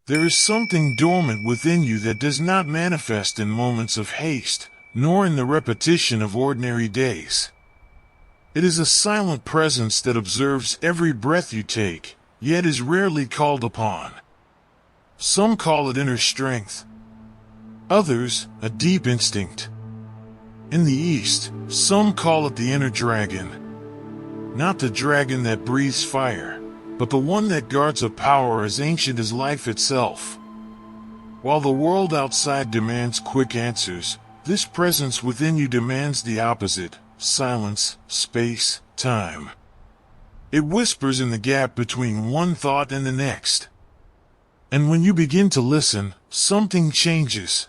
There is something dormant within you that does not manifest in moments of haste, nor in the repetition of ordinary days. It is a silent presence that observes every breath you take, yet is rarely called upon. Some call it inner strength. Others, a deep instinct. In the East, some call it the inner dragon. Not the dragon that breathes fire, but the one that guards a power as ancient as life itself. While the world outside demands quick answers, this presence within you demands the opposite: silence, space, time. It whispers in the gap between one thought and the next. And when you begin to listen, something changes.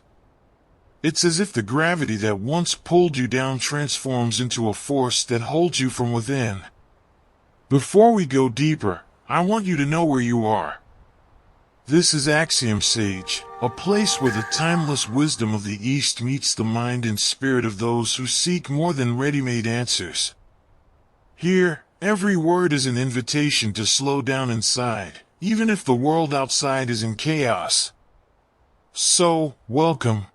It's as if the gravity that once pulled you down transforms into a force that holds you from within. Before we go deeper, I want you to know where you are. This is Axiom Sage, a place where the timeless wisdom of the East meets the mind and spirit of those who seek more than ready-made answers. Here, every word is an invitation to slow down inside, even if the world outside is in chaos. So, welcome.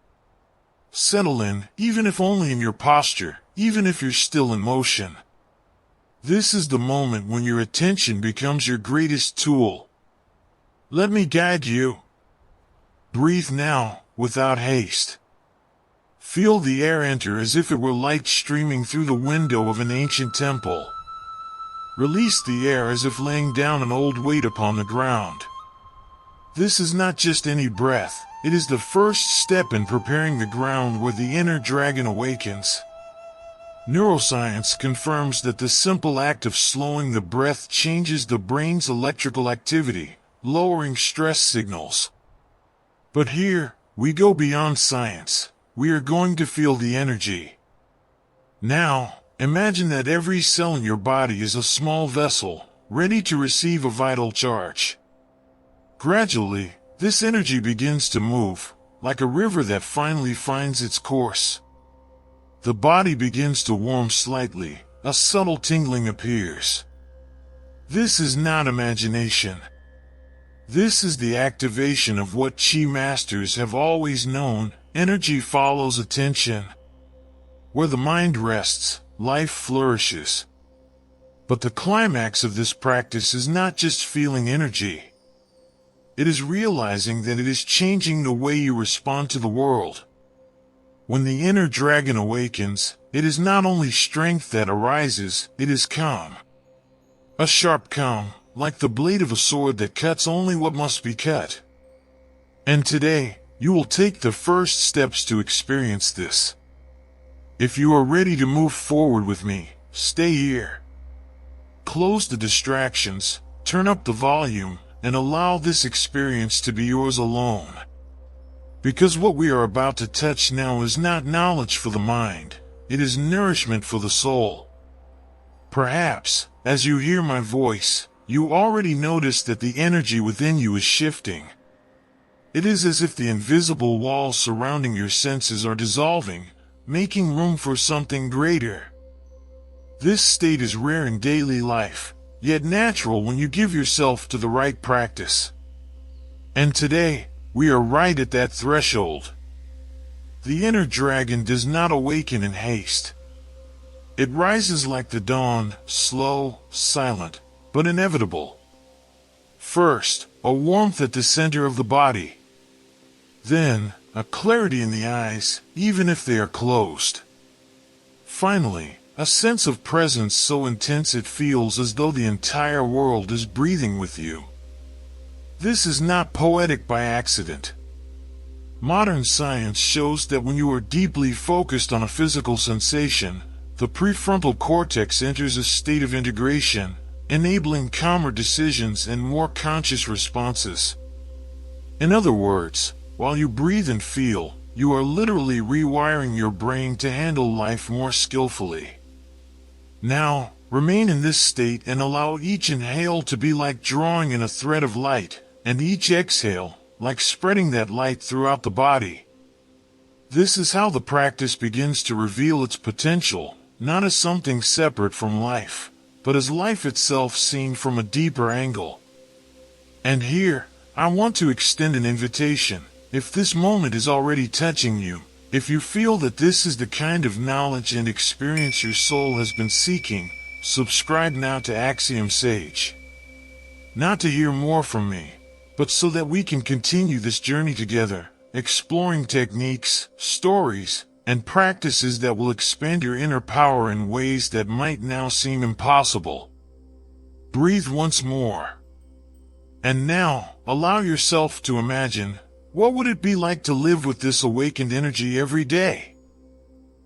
Settle in, even if only in your posture, even if you're still in motion. This is the moment when your attention becomes your greatest tool. Let me guide you. Breathe now, without haste. Feel the air enter as if it were light streaming through the window of an ancient temple. Release the air as if laying down an old weight upon the ground. This is not just any breath, it is the first step in preparing the ground where the inner dragon awakens. Neuroscience confirms that the simple act of slowing the breath changes the brain's electrical activity, lowering stress signals. But here, we go beyond science. We are going to feel the energy. Now, imagine that every cell in your body is a small vessel, ready to receive a vital charge. Gradually, this energy begins to move, like a river that finally finds its course. The body begins to warm slightly, a subtle tingling appears. This is not imagination. This is the activation of what Chi masters have always known: energy follows attention. Where the mind rests, life flourishes. But the climax of this practice is not just feeling energy. It is realizing that it is changing the way you respond to the world. When the inner dragon awakens, it is not only strength that arises, it is calm. A sharp calm, like the blade of a sword that cuts only what must be cut. And today, you will take the first steps to experience this. If you are ready to move forward with me, stay here. Close the distractions, turn up the volume, and allow this experience to be yours alone. Because what we are about to touch now is not knowledge for the mind, it is nourishment for the soul. Perhaps, as you hear my voice, you already notice that the energy within you is shifting. It is as if the invisible walls surrounding your senses are dissolving, making room for something greater. This state is rare in daily life, yet natural when you give yourself to the right practice. And today, we are right at that threshold. The inner dragon does not awaken in haste. It rises like the dawn, slow, silent, but inevitable. First, a warmth at the center of the body. Then, a clarity in the eyes, even if they are closed. Finally, a sense of presence so intense it feels as though the entire world is breathing with you. This is not poetic by accident. Modern science shows that when you are deeply focused on a physical sensation, the prefrontal cortex enters a state of integration, enabling calmer decisions and more conscious responses. In other words, while you breathe and feel, you are literally rewiring your brain to handle life more skillfully. Now, remain in this state and allow each inhale to be like drawing in a thread of light, and each exhale, like spreading that light throughout the body. This is how the practice begins to reveal its potential, not as something separate from life, but as life itself seen from a deeper angle. And here, I want to extend an invitation. If this moment is already touching you, if you feel that this is the kind of knowledge and experience your soul has been seeking, subscribe now to Axiom Sage. Not to hear more from me, but so that we can continue this journey together, exploring techniques, stories, and practices that will expand your inner power in ways that might now seem impossible. Breathe once more. And now, allow yourself to imagine, what would it be like to live with this awakened energy every day?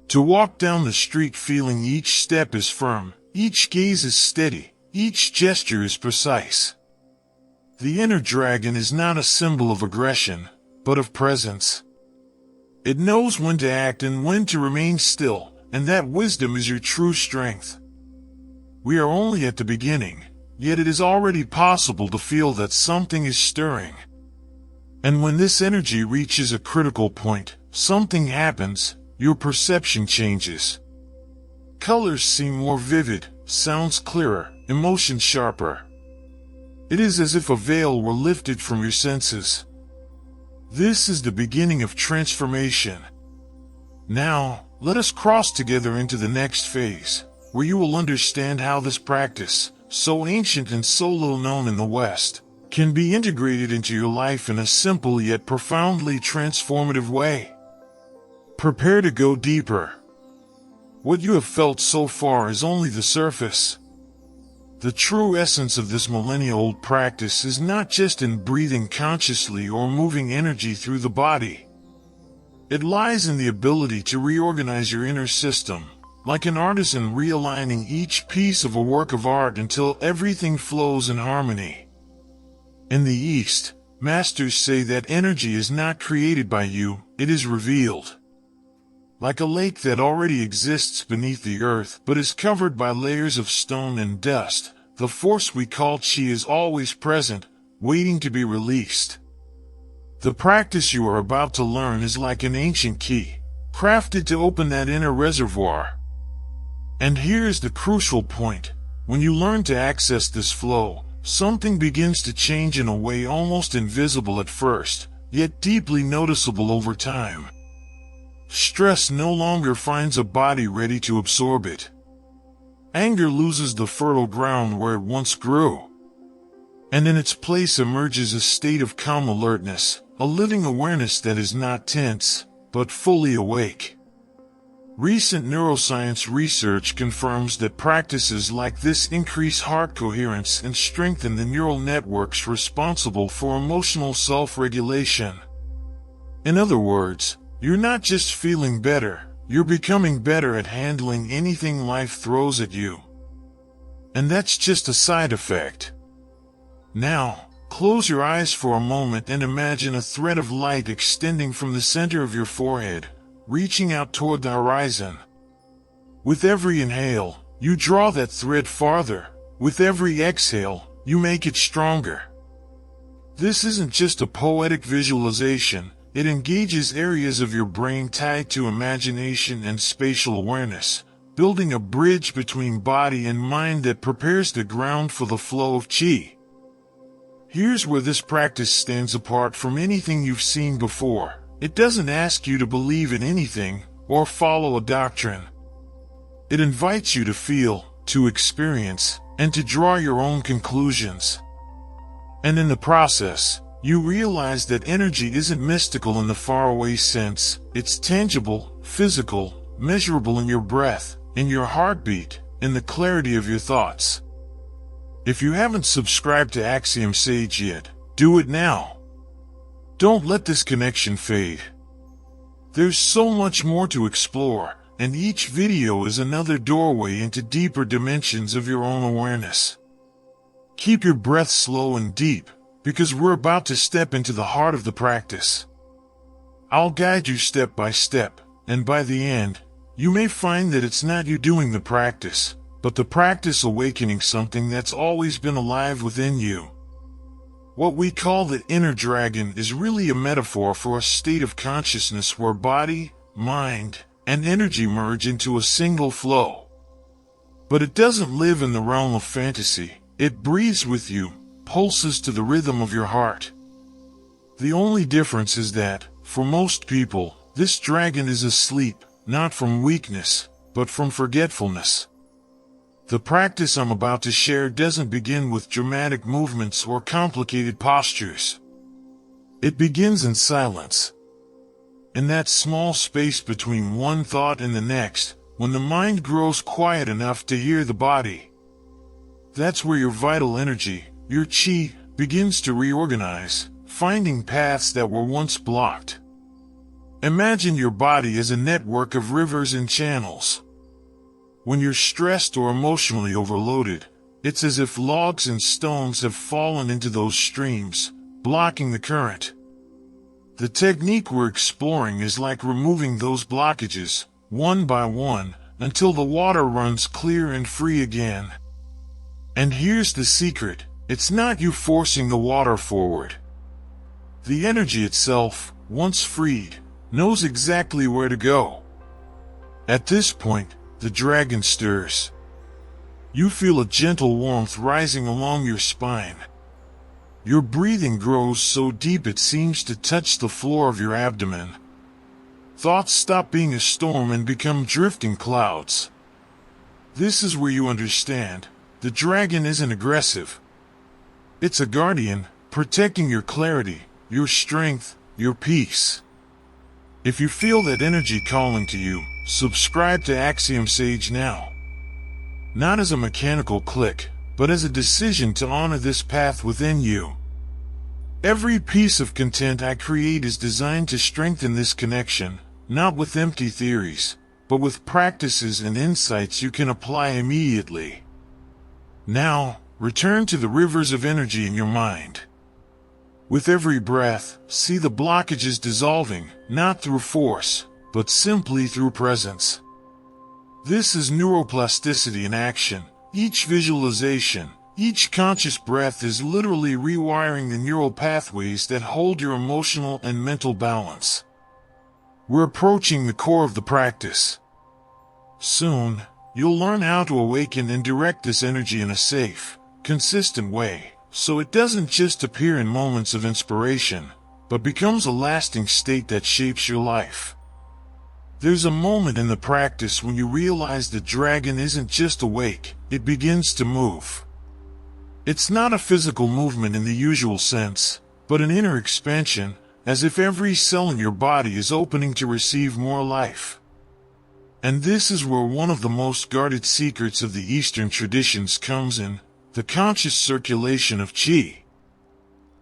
To walk down the street feeling each step is firm, each gaze is steady, each gesture is precise. The inner dragon is not a symbol of aggression, but of presence. It knows when to act and when to remain still, and that wisdom is your true strength. We are only at the beginning, yet it is already possible to feel that something is stirring. And when this energy reaches a critical point, something happens, your perception changes. Colors seem more vivid, sounds clearer, emotions sharper. It is as if a veil were lifted from your senses. This is the beginning of transformation. Now, let us cross together into the next phase, where you will understand how this practice, so ancient and so little known in the West, can be integrated into your life in a simple yet profoundly transformative way. Prepare to go deeper. What you have felt so far is only the surface. The true essence of this millennia-old practice is not just in breathing consciously or moving energy through the body. It lies in the ability to reorganize your inner system, like an artisan realigning each piece of a work of art until everything flows in harmony. In the East, masters say that energy is not created by you, it is revealed. Like a lake that already exists beneath the earth but is covered by layers of stone and dust, the force we call chi is always present, waiting to be released. The practice you are about to learn is like an ancient key, crafted to open that inner reservoir. And here's the crucial point. When you learn to access this flow, something begins to change in a way almost invisible at first, yet deeply noticeable over time. Stress no longer finds a body ready to absorb it. Anger loses the fertile ground where it once grew. And in its place emerges a state of calm alertness, a living awareness that is not tense, but fully awake. Recent neuroscience research confirms that practices like this increase heart coherence and strengthen the neural networks responsible for emotional self-regulation. In other words, you're not just feeling better, you're becoming better at handling anything life throws at you. And that's just a side effect. Now, close your eyes for a moment and imagine a thread of light extending from the center of your forehead, reaching out toward the horizon. With every inhale, you draw that thread farther. With every exhale, you make it stronger. This isn't just a poetic visualization, it engages areas of your brain tied to imagination and spatial awareness, building a bridge between body and mind that prepares the ground for the flow of chi. Here's where this practice stands apart from anything you've seen before. It doesn't ask you to believe in anything or follow a doctrine. It invites you to feel, to experience, and to draw your own conclusions. And in the process, you realize that energy isn't mystical in the faraway sense. It's tangible, physical, measurable in your breath, in your heartbeat, in the clarity of your thoughts. If you haven't subscribed to Axiom Sage yet, do it now. Don't let this connection fade. There's so much more to explore, and each video is another doorway into deeper dimensions of your own awareness. Keep your breath slow and deep, because we're about to step into the heart of the practice. I'll guide you step by step, and by the end, you may find that it's not you doing the practice, but the practice awakening something that's always been alive within you. What we call the inner dragon is really a metaphor for a state of consciousness where body, mind, and energy merge into a single flow. But it doesn't live in the realm of fantasy. It breathes with you, pulses to the rhythm of your heart, The only difference is that, for most people, this dragon is asleep, not from weakness, but from forgetfulness. The practice I'm about to share doesn't begin with dramatic movements or complicated postures. It begins in silence. In that small space between one thought and the next, when the mind grows quiet enough to hear the body. That's where your vital energy, your chi, begins to reorganize, finding paths that were once blocked. Imagine your body as a network of rivers and channels. When you're stressed or emotionally overloaded, it's as if logs and stones have fallen into those streams, blocking the current. The technique we're exploring is like removing those blockages, one by one, until the water runs clear and free again. And here's the secret, it's not you forcing the water forward. The energy itself, once freed, knows exactly where to go. At this point, the dragon stirs. You feel a gentle warmth rising along your spine. Your breathing grows so deep it seems to touch the floor of your abdomen. Thoughts stop being a storm and become drifting clouds. This is where you understand, the dragon isn't aggressive. It's a guardian, protecting your clarity, your strength, your peace. If you feel that energy calling to you, subscribe to Axiom Sage now. Not as a mechanical click, but as a decision to honor this path within you. Every piece of content I create is designed to strengthen this connection, not with empty theories, but with practices and insights you can apply immediately. Now, return to the rivers of energy in your mind. With every breath, see the blockages dissolving, not through force, but simply through presence. This is neuroplasticity in action. Each visualization, each conscious breath is literally rewiring the neural pathways that hold your emotional and mental balance. We're approaching the core of the practice. Soon, you'll learn how to awaken and direct this energy in a safe, consistent way, so it doesn't just appear in moments of inspiration, but becomes a lasting state that shapes your life. There's a moment in the practice when you realize the dragon isn't just awake, it begins to move. It's not a physical movement in the usual sense, but an inner expansion, as if every cell in your body is opening to receive more life. And this is where one of the most guarded secrets of the Eastern traditions comes in, the conscious circulation of chi.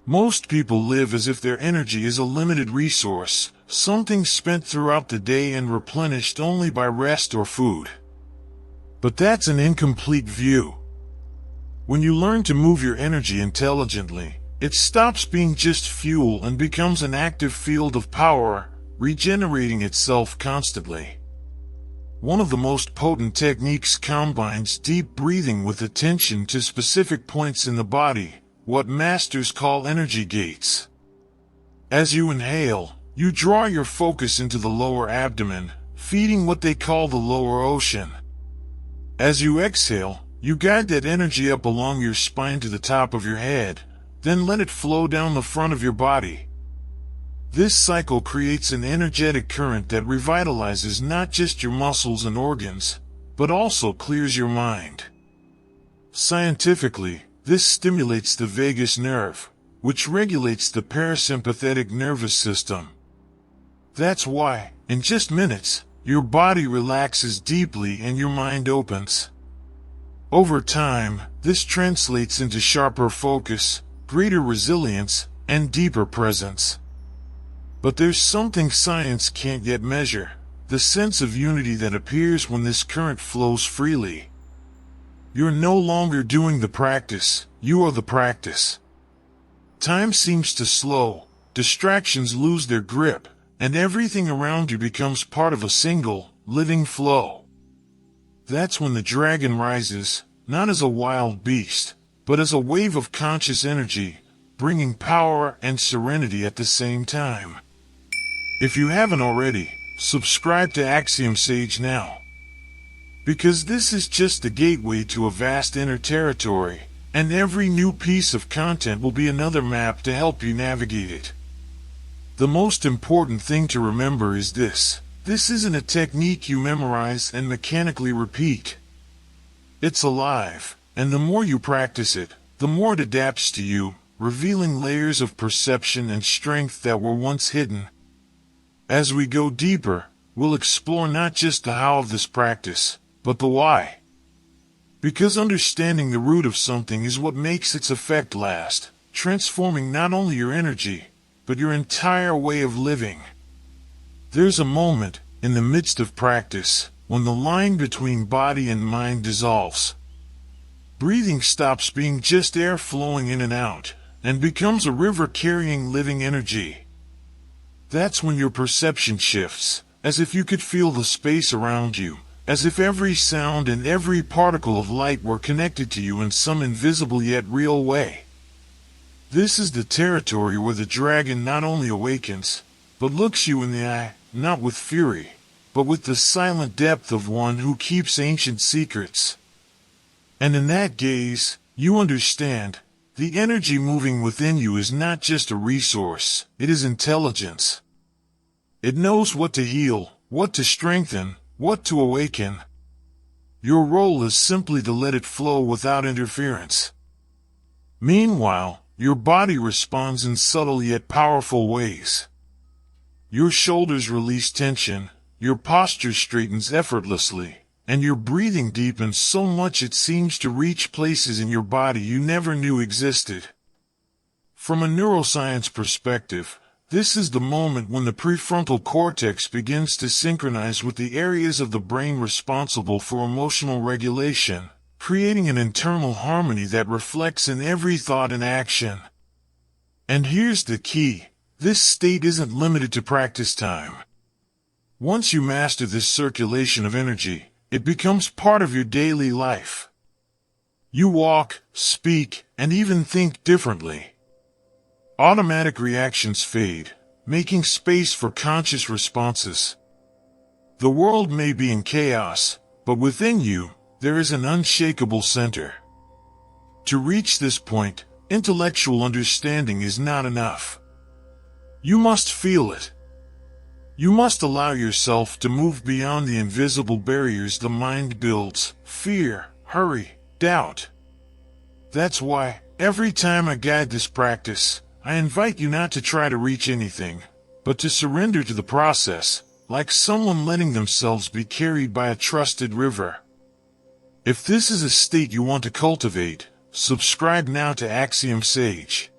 Most people live as if their energy is a limited resource, something spent throughout the day and replenished only by rest or food. But that's an incomplete view. When you learn to move your energy intelligently, it stops being just fuel and becomes an active field of power, regenerating itself constantly. One of the most potent techniques combines deep breathing with attention to specific points in the body, what masters call energy gates. As you inhale, you draw your focus into the lower abdomen, feeding what they call the lower ocean. As you exhale, you guide that energy up along your spine to the top of your head, then let it flow down the front of your body. This cycle creates an energetic current that revitalizes not just your muscles and organs, but also clears your mind. Scientifically, this stimulates the vagus nerve, which regulates the parasympathetic nervous system. That's why, in just minutes, your body relaxes deeply and your mind opens. Over time, this translates into sharper focus, greater resilience, and deeper presence. But there's something science can't yet measure, the sense of unity that appears when this current flows freely. You're no longer doing the practice, you are the practice. Time seems to slow, distractions lose their grip, and everything around you becomes part of a single, living flow. That's when the dragon rises, not as a wild beast, but as a wave of conscious energy, bringing power and serenity at the same time. If you haven't already, subscribe to Axiom Sage now. Because this is just the gateway to a vast inner territory, and every new piece of content will be another map to help you navigate it. The most important thing to remember is this. This isn't a technique you memorize and mechanically repeat. It's alive, and the more you practice it, the more it adapts to you, revealing layers of perception and strength that were once hidden. As we go deeper, we'll explore not just the how of this practice, but the why. Because understanding the root of something is what makes its effect last, transforming not only your energy, but your entire way of living. There's a moment, in the midst of practice, when the line between body and mind dissolves. Breathing stops being just air flowing in and out, and becomes a river carrying living energy. That's when your perception shifts, as if you could feel the space around you, as if every sound and every particle of light were connected to you in some invisible yet real way. This is the territory where the dragon not only awakens, but looks you in the eye, not with fury, but with the silent depth of one who keeps ancient secrets. And in that gaze, you understand, the energy moving within you is not just a resource, it is intelligence. It knows what to heal, what to strengthen, what to awaken. Your role is simply to let it flow without interference. Meanwhile, your body responds in subtle yet powerful ways. Your shoulders release tension, your posture straightens effortlessly, and your breathing deepens so much it seems to reach places in your body you never knew existed. From a neuroscience perspective, this is the moment when the prefrontal cortex begins to synchronize with the areas of the brain responsible for emotional regulation, creating an internal harmony that reflects in every thought and action. And here's the key. This state isn't limited to practice time. Once you master this circulation of energy, it becomes part of your daily life. You walk, speak, and even think differently. Automatic reactions fade, making space for conscious responses. The world may be in chaos, but within you, there is an unshakable center. To reach this point, intellectual understanding is not enough. You must feel it. You must allow yourself to move beyond the invisible barriers the mind builds: fear, hurry, doubt. That's why, every time I guide this practice, I invite you not to try to reach anything, but to surrender to the process, like someone letting themselves be carried by a trusted river. If this is a state you want to cultivate, subscribe now to Axiom Sage.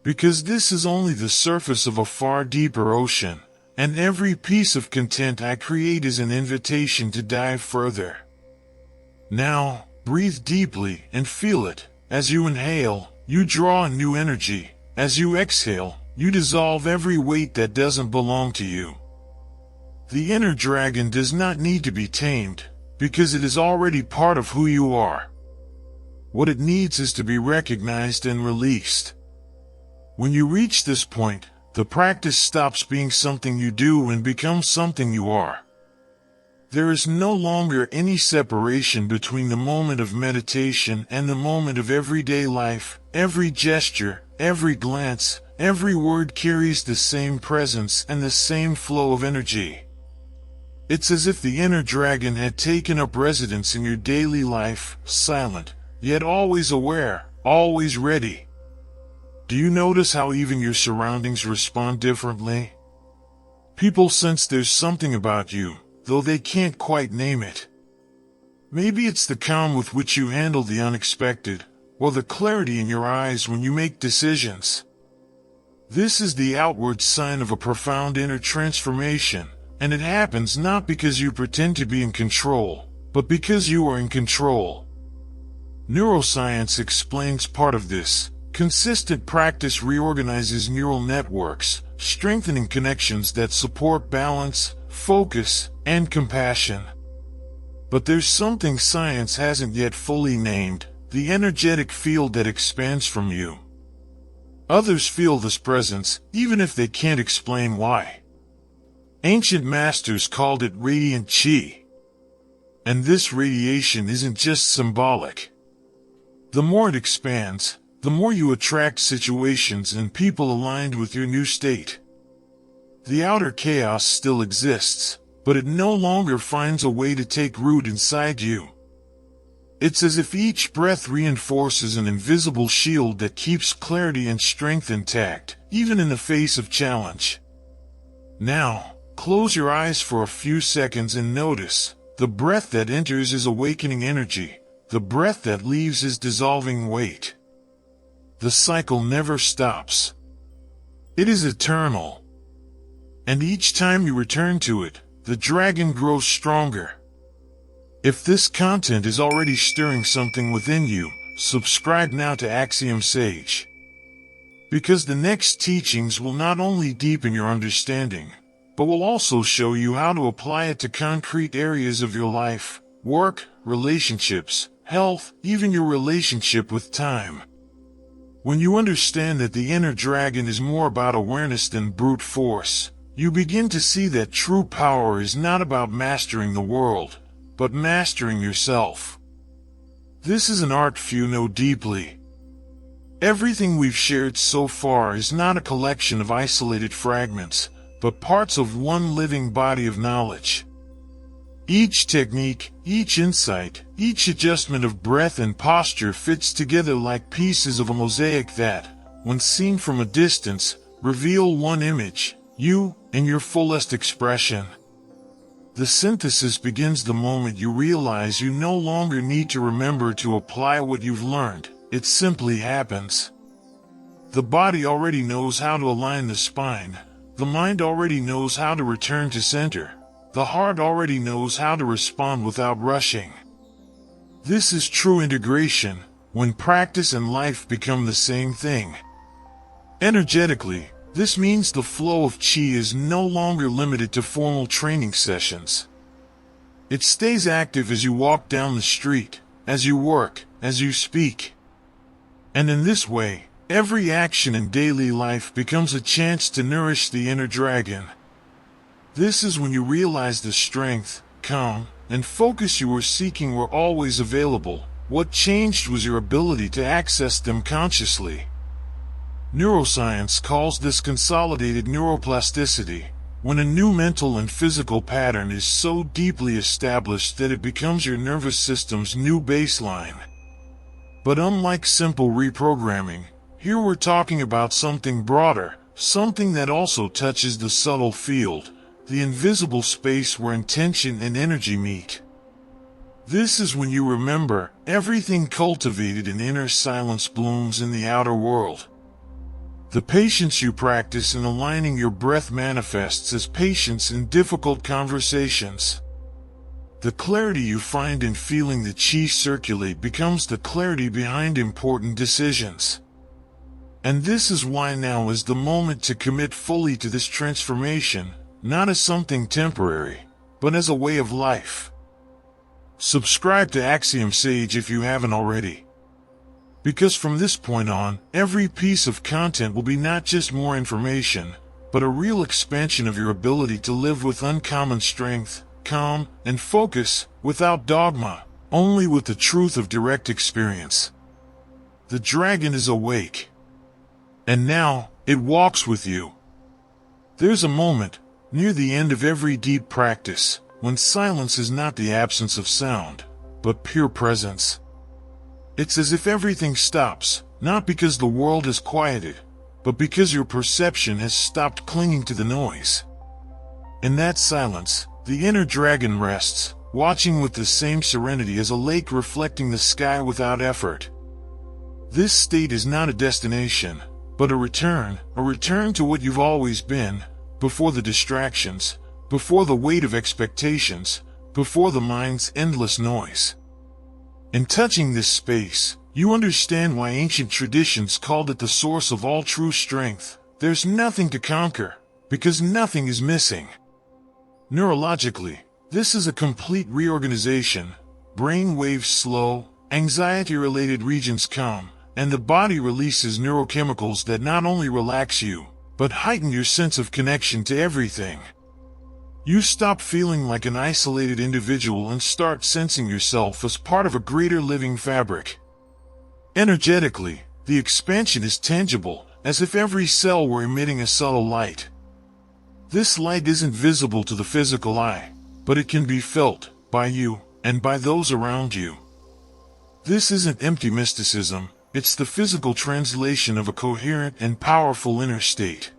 Because this is only the surface of a far deeper ocean, and every piece of content I create is an invitation to dive further. Now, breathe deeply and feel it. As you inhale, you draw a new energy. As you exhale, you dissolve every weight that doesn't belong to you. The inner dragon does not need to be tamed, because it is already part of who you are. What it needs is to be recognized and released. When you reach this point, the practice stops being something you do and becomes something you are. There is no longer any separation between the moment of meditation and the moment of everyday life. Every gesture, every glance, every word carries the same presence and the same flow of energy. It's as if the inner dragon had taken up residence in your daily life, silent, yet always aware, always ready. Do you notice how even your surroundings respond differently? People sense there's something about you, though they can't quite name it. Maybe it's the calm with which you handle the unexpected, or the clarity in your eyes when you make decisions. This is the outward sign of a profound inner transformation, and it happens not because you pretend to be in control, but because you are in control. Neuroscience explains part of this. Consistent practice reorganizes neural networks, strengthening connections that support balance, focus, and compassion. But there's something science hasn't yet fully named: the energetic field that expands from you. Others feel this presence, even if they can't explain why. Ancient masters called it radiant chi. And this radiation isn't just symbolic. The more it expands, the more you attract situations and people aligned with your new state. The outer chaos still exists, but it no longer finds a way to take root inside you. It's as if each breath reinforces an invisible shield that keeps clarity and strength intact, even in the face of challenge. Now, close your eyes for a few seconds and notice, the breath that enters is awakening energy, the breath that leaves is dissolving weight. The cycle never stops. It is eternal. And each time you return to it, the dragon grows stronger. If this content is already stirring something within you, subscribe now to Axiom Sage. Because the next teachings will not only deepen your understanding, but will also show you how to apply it to concrete areas of your life, work, relationships, health, even your relationship with time. When you understand that the inner dragon is more about awareness than brute force, you begin to see that true power is not about mastering the world, but mastering yourself. This is an art few know deeply. Everything we've shared so far is not a collection of isolated fragments, but parts of one living body of knowledge. Each technique, each insight, each adjustment of breath and posture fits together like pieces of a mosaic that, when seen from a distance, reveal one image, you, in your fullest expression. The synthesis begins the moment you realize you no longer need to remember to apply what you've learned, it simply happens. The body already knows how to align the spine, the mind already knows how to return to center, the heart already knows how to respond without rushing. This is true integration, when practice and life become the same thing. Energetically, this means the flow of qi is no longer limited to formal training sessions. It stays active as you walk down the street, as you work, as you speak. And in this way, every action in daily life becomes a chance to nourish the inner dragon. This is when you realize the strength, calm, and focus you were seeking were always available. What changed was your ability to access them consciously. Neuroscience calls this consolidated neuroplasticity, when a new mental and physical pattern is so deeply established that it becomes your nervous system's new baseline. But unlike simple reprogramming, here we're talking about something broader, something that also touches the subtle field, the invisible space where intention and energy meet. This is when you remember, everything cultivated in inner silence blooms in the outer world. The patience you practice in aligning your breath manifests as patience in difficult conversations. The clarity you find in feeling the qi circulate becomes the clarity behind important decisions. And this is why now is the moment to commit fully to this transformation, not as something temporary, but as a way of life. Subscribe to Axiom Sage if you haven't already. Because from this point on, every piece of content will be not just more information, but a real expansion of your ability to live with uncommon strength, calm, and focus, without dogma, only with the truth of direct experience. The dragon is awake. And now, it walks with you. There's a moment, near the end of every deep practice, when silence is not the absence of sound, but pure presence. It's as if everything stops, not because the world has quieted, but because your perception has stopped clinging to the noise. In that silence, the inner dragon rests, watching with the same serenity as a lake reflecting the sky without effort. This state is not a destination, but a return to what you've always been, before the distractions, before the weight of expectations, before the mind's endless noise. In touching this space, you understand why ancient traditions called it the source of all true strength. There's nothing to conquer, because nothing is missing. Neurologically, this is a complete reorganization. Brain waves slow, anxiety-related regions calm, and the body releases neurochemicals that not only relax you, but heighten your sense of connection to everything. You stop feeling like an isolated individual and start sensing yourself as part of a greater living fabric. Energetically, the expansion is tangible, as if every cell were emitting a subtle light. This light isn't visible to the physical eye, but it can be felt by you and by those around you. This isn't empty mysticism, it's the physical translation of a coherent and powerful inner state.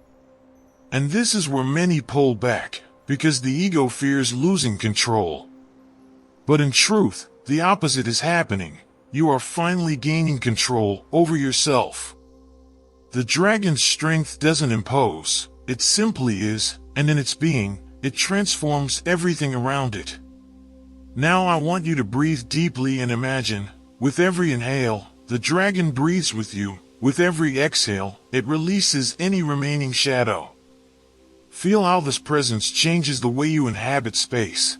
And this is where many pull back, because the ego fears losing control. But in truth, the opposite is happening. You are finally gaining control over yourself. The dragon's strength doesn't impose, it simply is, and in its being, it transforms everything around it. Now I want you to breathe deeply and imagine, with every inhale, the dragon breathes with you. With every exhale, it releases any remaining shadow. Feel how this presence changes the way you inhabit space.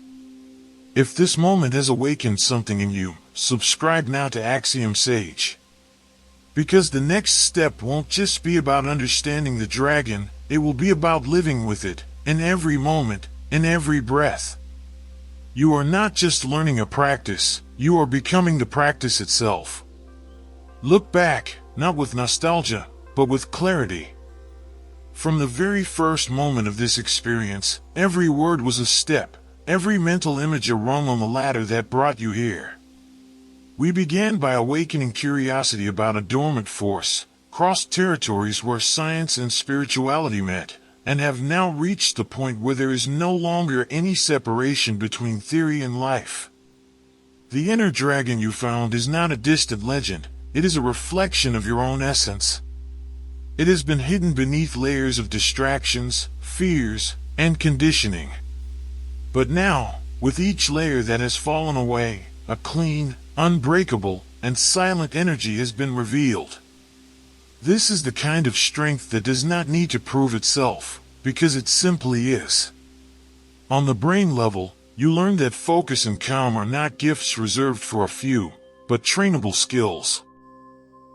If this moment has awakened something in you, subscribe now to Axiom Sage. Because the next step won't just be about understanding the dragon, it will be about living with it, in every moment, in every breath. You are not just learning a practice, you are becoming the practice itself. Look back, not with nostalgia, but with clarity. From the very first moment of this experience, every word was a step, every mental image a rung on the ladder that brought you here. We began by awakening curiosity about a dormant force, crossed territories where science and spirituality met, and have now reached the point where there is no longer any separation between theory and life. The inner dragon you found is not a distant legend, it is a reflection of your own essence. It has been hidden beneath layers of distractions, fears, and conditioning. But now, with each layer that has fallen away, a clean, unbreakable, and silent energy has been revealed. This is the kind of strength that does not need to prove itself, because it simply is. On the brain level, you learn that focus and calm are not gifts reserved for a few, but trainable skills.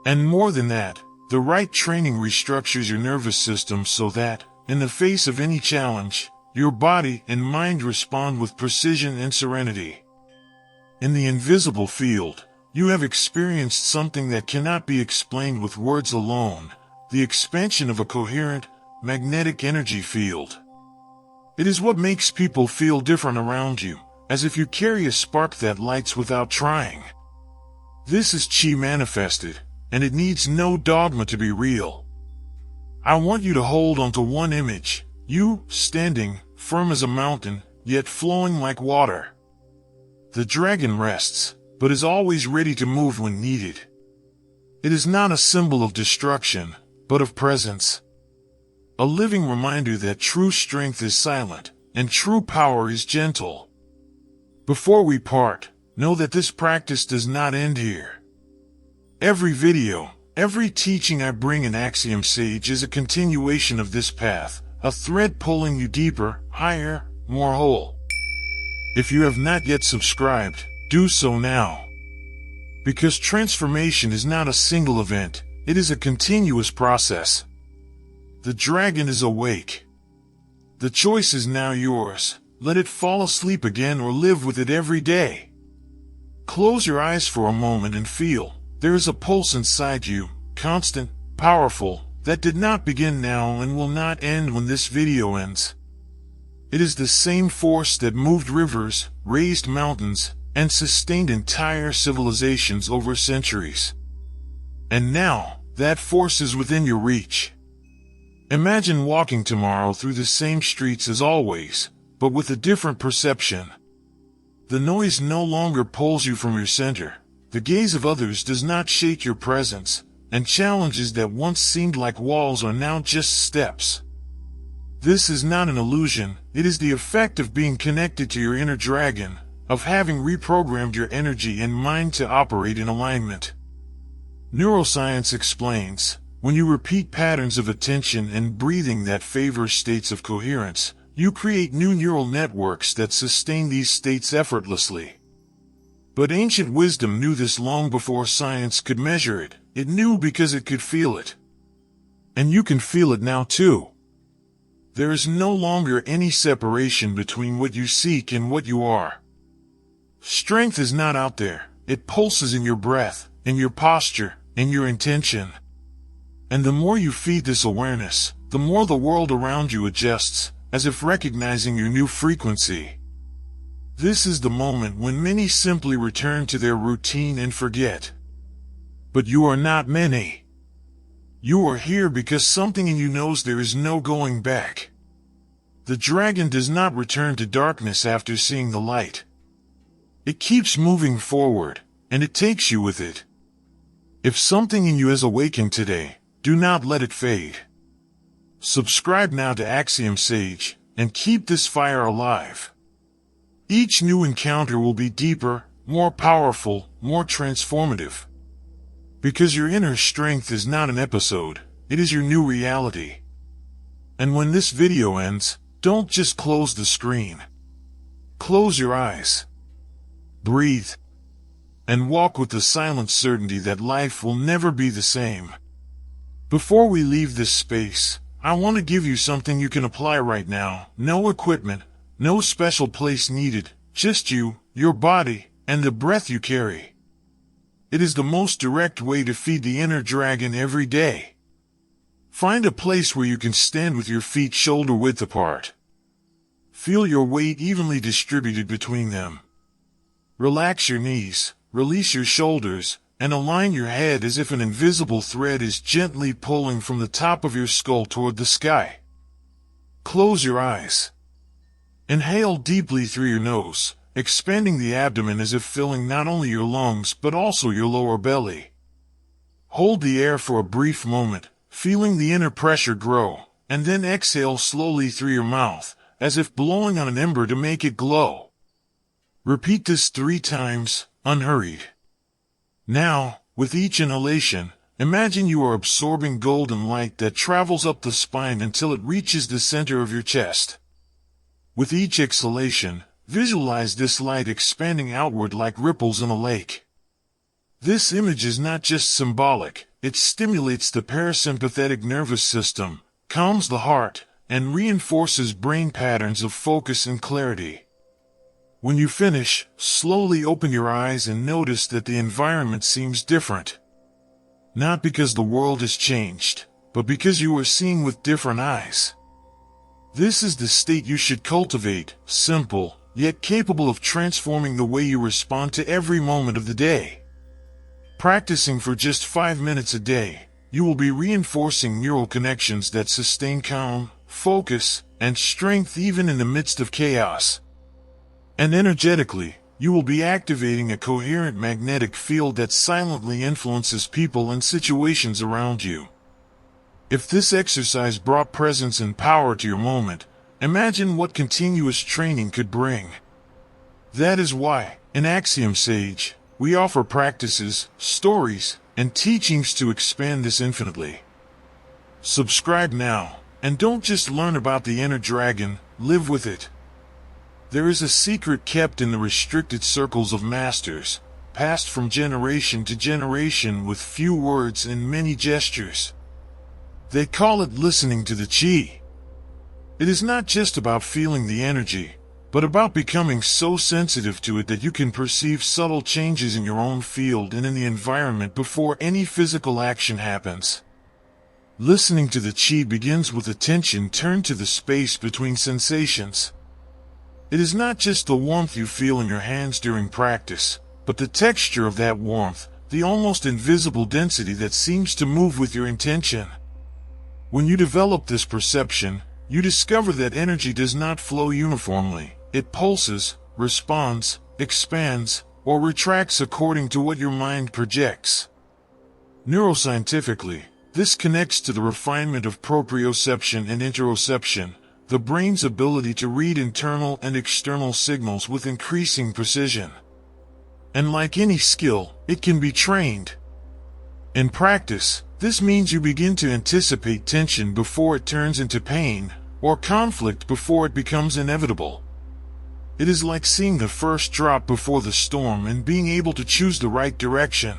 And more than that, the right training restructures your nervous system so that, in the face of any challenge, your body and mind respond with precision and serenity. In the invisible field, you have experienced something that cannot be explained with words alone, the expansion of a coherent, magnetic energy field. It is what makes people feel different around you, as if you carry a spark that lights without trying. This is Chi manifested, and it needs no dogma to be real. I want you to hold onto one image, you, standing, firm as a mountain, yet flowing like water. The dragon rests, but is always ready to move when needed. It is not a symbol of destruction, but of presence. A living reminder that true strength is silent, and true power is gentle. Before we part, know that this practice does not end here. Every video, every teaching I bring in Axiom Sage is a continuation of this path, a thread pulling you deeper, higher, more whole. If you have not yet subscribed, do so now. Because transformation is not a single event, it is a continuous process. The dragon is awake. The choice is now yours. Let it fall asleep again or live with it every day. Close your eyes for a moment and feel. There is a pulse inside you, constant, powerful, that did not begin now and will not end when this video ends. It is the same force that moved rivers, raised mountains, and sustained entire civilizations over centuries. And now, that force is within your reach. Imagine walking tomorrow through the same streets as always, but with a different perception. The noise no longer pulls you from your center. The gaze of others does not shake your presence, and challenges that once seemed like walls are now just steps. This is not an illusion, it is the effect of being connected to your inner dragon, of having reprogrammed your energy and mind to operate in alignment. Neuroscience explains, when you repeat patterns of attention and breathing that favor states of coherence, you create new neural networks that sustain these states effortlessly. But ancient wisdom knew this long before science could measure it. It knew because it could feel it. And you can feel it now too. There is no longer any separation between what you seek and what you are. Strength is not out there. It pulses in your breath, in your posture, in your intention. And the more you feed this awareness, the more the world around you adjusts, as if recognizing your new frequency. This is the moment when many simply return to their routine and forget. But you are not many. You are here because something in you knows there is no going back. The dragon does not return to darkness after seeing the light. It keeps moving forward, and it takes you with it. If something in you has awakened today, do not let it fade. Subscribe now to Axiom Sage, and keep this fire alive. Each new encounter will be deeper, more powerful, more transformative. Because your inner strength is not an episode, it is your new reality. And when this video ends, don't just close the screen. Close your eyes. Breathe. And walk with the silent certainty that life will never be the same. Before we leave this space, I want to give you something you can apply right now. No equipment, no special place needed, just you, your body, and the breath you carry. It is the most direct way to feed the inner dragon every day. Find a place where you can stand with your feet shoulder width apart. Feel your weight evenly distributed between them. Relax your knees, release your shoulders, and align your head as if an invisible thread is gently pulling from the top of your skull toward the sky. Close your eyes. Inhale deeply through your nose, expanding the abdomen as if filling not only your lungs but also your lower belly. Hold the air for a brief moment, feeling the inner pressure grow, and then exhale slowly through your mouth, as if blowing on an ember to make it glow. Repeat this 3 times, unhurried. Now, with each inhalation, imagine you are absorbing golden light that travels up the spine until it reaches the center of your chest. With each exhalation, visualize this light expanding outward like ripples in a lake. This image is not just symbolic, it stimulates the parasympathetic nervous system, calms the heart, and reinforces brain patterns of focus and clarity. When you finish, slowly open your eyes and notice that the environment seems different. Not because the world has changed, but because you are seeing with different eyes. This is the state you should cultivate, simple, yet capable of transforming the way you respond to every moment of the day. Practicing for just 5 minutes a day, you will be reinforcing neural connections that sustain calm, focus, and strength even in the midst of chaos. And energetically, you will be activating a coherent magnetic field that silently influences people and situations around you. If this exercise brought presence and power to your moment, imagine what continuous training could bring. That is why, in Axiom Sage, we offer practices, stories, and teachings to expand this infinitely. Subscribe now, and don't just learn about the inner dragon, live with it. There is a secret kept in the restricted circles of masters, passed from generation to generation with few words and many gestures. They call it listening to the chi. It is not just about feeling the energy, but about becoming so sensitive to it that you can perceive subtle changes in your own field and in the environment before any physical action happens. Listening to the chi begins with attention turned to the space between sensations. It is not just the warmth you feel in your hands during practice, but the texture of that warmth, the almost invisible density that seems to move with your intention. When you develop this perception, you discover that energy does not flow uniformly. It pulses, responds, expands, or retracts according to what your mind projects. Neuroscientifically, this connects to the refinement of proprioception and interoception, the brain's ability to read internal and external signals with increasing precision. And like any skill, it can be trained. In practice, this means you begin to anticipate tension before it turns into pain, or conflict before it becomes inevitable. It is like seeing the first drop before the storm and being able to choose the right direction.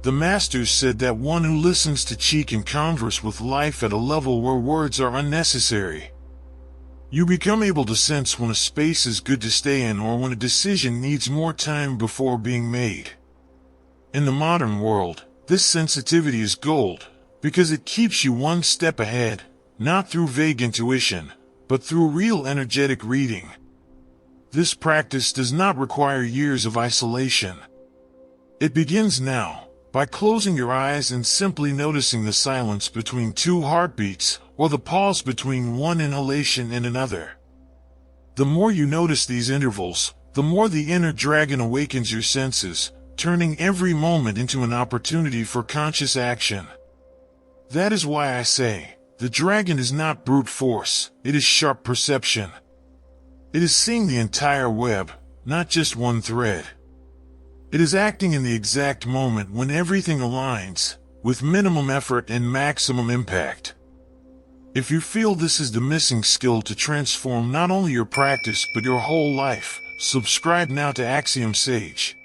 The masters said that one who listens to chi can converse with life at a level where words are unnecessary. You become able to sense when a space is good to stay in or when a decision needs more time before being made. In the modern world, this sensitivity is gold, because it keeps you one step ahead, not through vague intuition, but through real energetic reading. This practice does not require years of isolation. It begins now, by closing your eyes and simply noticing the silence between two heartbeats, or the pause between one inhalation and another. The more you notice these intervals, the more the inner dragon awakens your senses, turning every moment into an opportunity for conscious action. That is why I say, the dragon is not brute force, it is sharp perception. It is seeing the entire web, not just one thread. It is acting in the exact moment when everything aligns, with minimum effort and maximum impact. If you feel this is the missing skill to transform not only your practice but your whole life, subscribe now to Axiom Sage.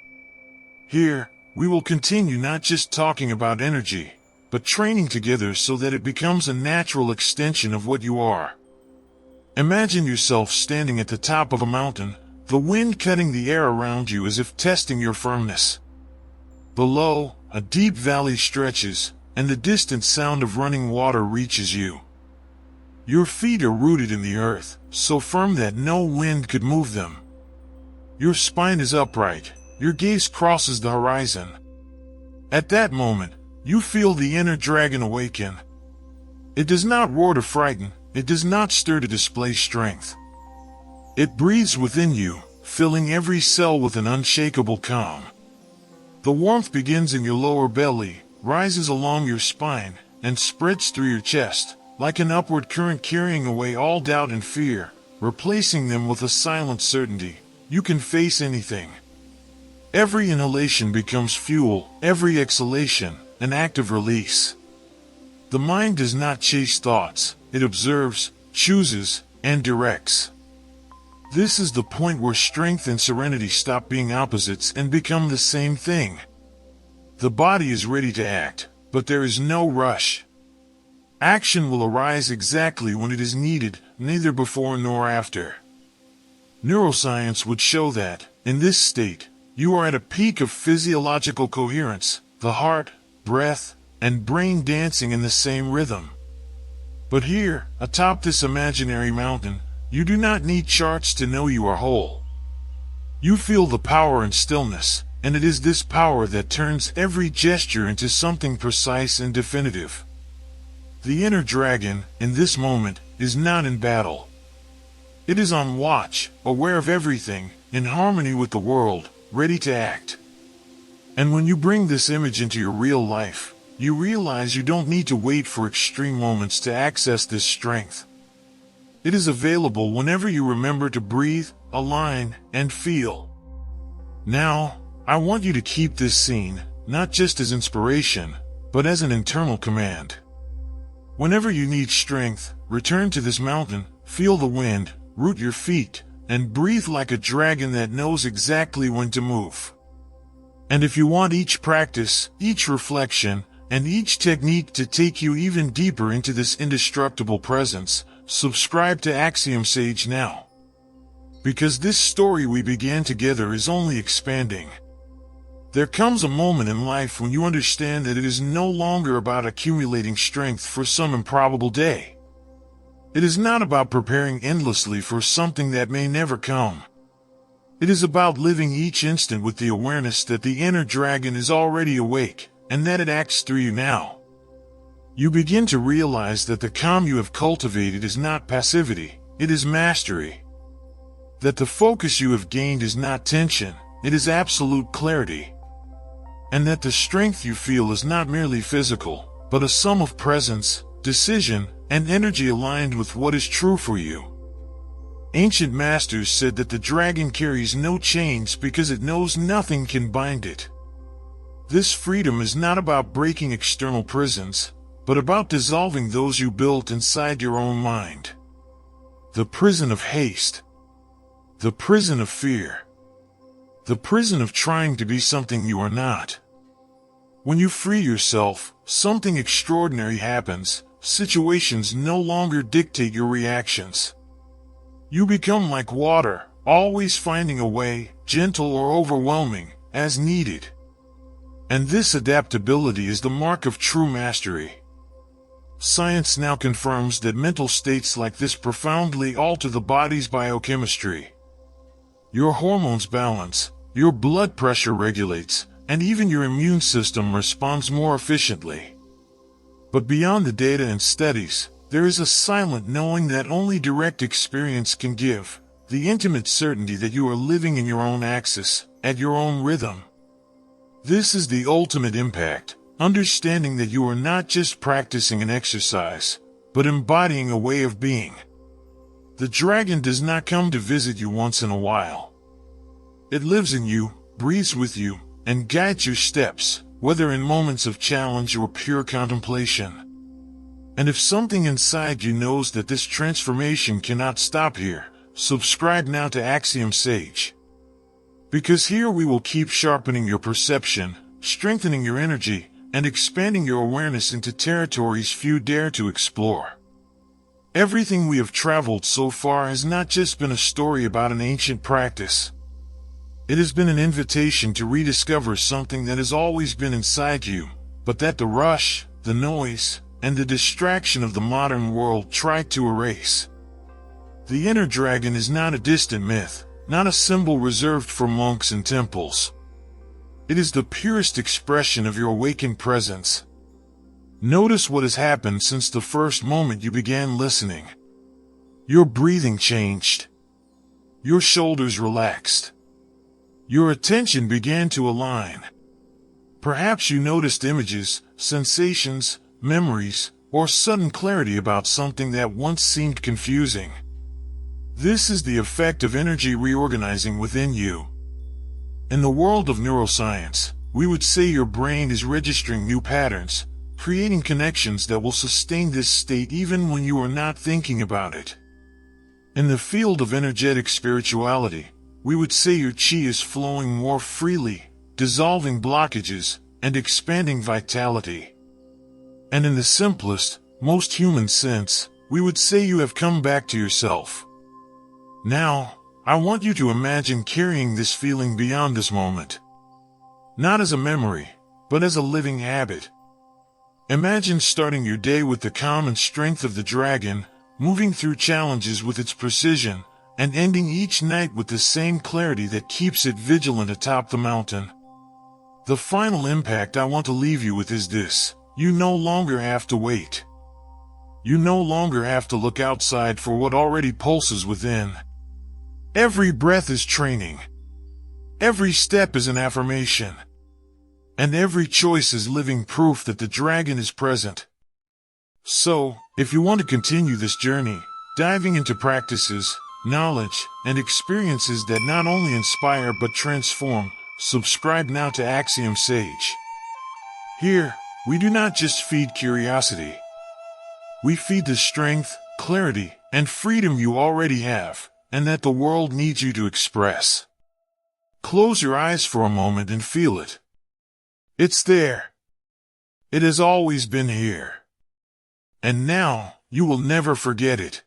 Here, we will continue not just talking about energy, but training together so that it becomes a natural extension of what you are. Imagine yourself standing at the top of a mountain, the wind cutting the air around you as if testing your firmness. Below, a deep valley stretches, and the distant sound of running water reaches you. Your feet are rooted in the earth, so firm that no wind could move them. Your spine is upright, your gaze crosses the horizon. At that moment, you feel the inner dragon awaken. It does not roar to frighten, it does not stir to display strength. It breathes within you, filling every cell with an unshakable calm. The warmth begins in your lower belly, rises along your spine, and spreads through your chest, like an upward current carrying away all doubt and fear, replacing them with a silent certainty. You can face anything. Every inhalation becomes fuel, every exhalation, an act of release. The mind does not chase thoughts, it observes, chooses, and directs. This is the point where strength and serenity stop being opposites and become the same thing. The body is ready to act, but there is no rush. Action will arise exactly when it is needed, neither before nor after. Neuroscience would show that, in this state, you are at a peak of physiological coherence, the heart, breath, and brain dancing in the same rhythm. But here, atop this imaginary mountain, you do not need charts to know you are whole. You feel the power in stillness, and it is this power that turns every gesture into something precise and definitive. The inner dragon, in this moment, is not in battle. It is on watch, aware of everything, in harmony with the world, ready to act. And when you bring this image into your real life, you realize you don't need to wait for extreme moments to access this strength. It is available whenever you remember to breathe, align, and feel. Now, I want you to keep this scene, not just as inspiration, but as an internal command. Whenever you need strength, return to this mountain, feel the wind, root your feet, and breathe like a dragon that knows exactly when to move. And if you want each practice, each reflection, and each technique to take you even deeper into this indestructible presence, subscribe to Axiom Sage now. Because this story we began together is only expanding. There comes a moment in life when you understand that it is no longer about accumulating strength for some improbable day. It is not about preparing endlessly for something that may never come. It is about living each instant with the awareness that the inner dragon is already awake, and that it acts through you now. You begin to realize that the calm you have cultivated is not passivity, it is mastery. That the focus you have gained is not tension, it is absolute clarity. And that the strength you feel is not merely physical, but a sum of presence, decision, and energy aligned with what is true for you. Ancient masters said that the dragon carries no chains because it knows nothing can bind it. This freedom is not about breaking external prisons, but about dissolving those you built inside your own mind. The prison of haste. The prison of fear. The prison of trying to be something you are not. When you free yourself, something extraordinary happens. Situations no longer dictate your reactions. You become like water, always finding a way, gentle or overwhelming, as needed. And this adaptability is the mark of true mastery. Science now confirms that mental states like this profoundly alter the body's biochemistry. Your hormones balance, your blood pressure regulates, and even your immune system responds more efficiently. But beyond the data and studies, there is a silent knowing that only direct experience can give, the intimate certainty that you are living in your own axis, at your own rhythm. This is the ultimate impact, understanding that you are not just practicing an exercise, but embodying a way of being. The dragon does not come to visit you once in a while. It lives in you, breathes with you, and guides your steps, whether in moments of challenge or pure contemplation. And if something inside you knows that this transformation cannot stop here, subscribe now to Axiom Sage. Because here we will keep sharpening your perception, strengthening your energy, and expanding your awareness into territories few dare to explore. Everything we have traveled so far has not just been a story about an ancient practice. It has been an invitation to rediscover something that has always been inside you, but that the rush, the noise, and the distraction of the modern world try to erase. The inner dragon is not a distant myth, not a symbol reserved for monks and temples. It is the purest expression of your awakened presence. Notice what has happened since the first moment you began listening. Your breathing changed. Your shoulders relaxed. Your attention began to align. Perhaps you noticed images, sensations, memories, or sudden clarity about something that once seemed confusing. This is the effect of energy reorganizing within you. In the world of neuroscience, we would say your brain is registering new patterns, creating connections that will sustain this state even when you are not thinking about it. In the field of energetic spirituality, we would say your chi is flowing more freely, dissolving blockages, and expanding vitality. And in the simplest, most human sense, we would say you have come back to yourself. Now, I want you to imagine carrying this feeling beyond this moment. Not as a memory, but as a living habit. Imagine starting your day with the calm and strength of the dragon, moving through challenges with its precision, and ending each night with the same clarity that keeps it vigilant atop the mountain. The final impact I want to leave you with is this: you no longer have to wait. You no longer have to look outside for what already pulses within. Every breath is training. Every step is an affirmation. And every choice is living proof that the dragon is present. So, if you want to continue this journey, diving into practices, knowledge, and experiences that not only inspire but transform, subscribe now to Axiom Sage. Here, we do not just feed curiosity. We feed the strength, clarity, and freedom you already have, and that the world needs you to express. Close your eyes for a moment and feel it. It's there. It has always been here. And now, you will never forget it.